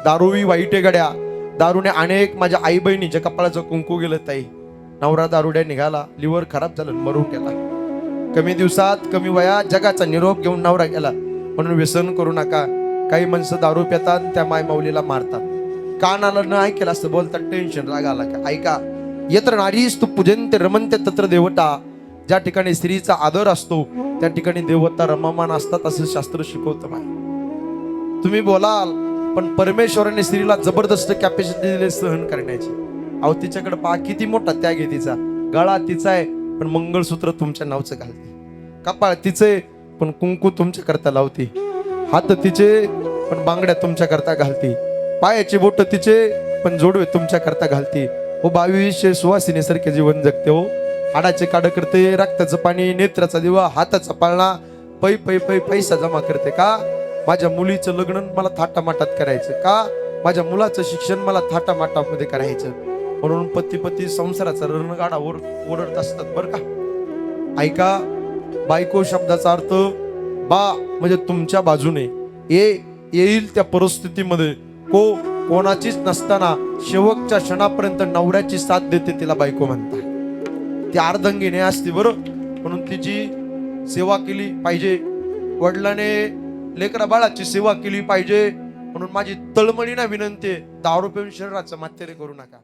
दारूही वाईट आहे गड्या. दारूने अनेक माझ्या आई बहिणीच्या कपाळाचं कुंकू गेलं ताई. नवरा दारुड्या निघाला, लिव्हर खराब झालं, मरून गेला. कमी दिवसात कमी वयात जगाचा निरोप घेऊन नवरा गेला. म्हणून व्यसन करू नका. काही माणसं दारू पितात, त्या माय माऊलीला मारतात. कानाला न ऐकेलं असतं बोलतात, टेन्शन राग आला का. ऐका, यत्र नारीस तू पूजनते रमनते तत्र देवता. ज्या ठिकाणी स्त्रीचा आदर असतो त्या ठिकाणी देवता रममान असतात, असं शास्त्र शिकवतं. तुम्ही बोलाल, पण परमेश्वराने स्त्रीला जबरदस्त कॅपॅसिटी दिली सहन करण्याची. अहो तिच्याकडे पहा, किती मोठा त्याग आहे तिचा. गळा तिचा आहे पण मंगळसूत्र तुमच्या नावचं घालते. कपाळ तिचे पण कुंकू तुमच्या करता लावते. हात तिचे पण बांगड्या तुमच्या करता घालते. पायाचे बोट तिचे पण जोडवे तुमच्या करता घालते. हो 2200 सुवासिनीसारखे जीवन जगते. हो हाडाचे काढ करते, रक्ताचं पाणी, नेत्राचा दिवा, हाताचा पाळणा, पै पै पै पैसा जमा करते. का? माझ्या मुलीचं लग्न मला थाटामाटात करायचं. का? माझ्या मुलाचं शिक्षण मला थाटामाटामध्ये करायचं. म्हणून पती पती संसाराचा रणगाडा ओरडत असतात बरं का. ऐका, बायको शब्दाचा अर्थ बा म्हणजे तुमच्या बाजूने येईल त्या परिस्थितीमध्ये कोणाचीच नसताना शेवटच्या क्षणापर्यंत नवऱ्याची साथ देते, तिला बायको म्हणतात. ती अर्धांगिनी असते बरं. म्हणून तिची सेवा केली पाहिजे. वडिलाने लेकरा बाळाची सेवा केली पाहिजे. म्हणून माझी तळमळीना विनंती आहे, दारू पिऊन शरीराचं मात्यारे करू नका.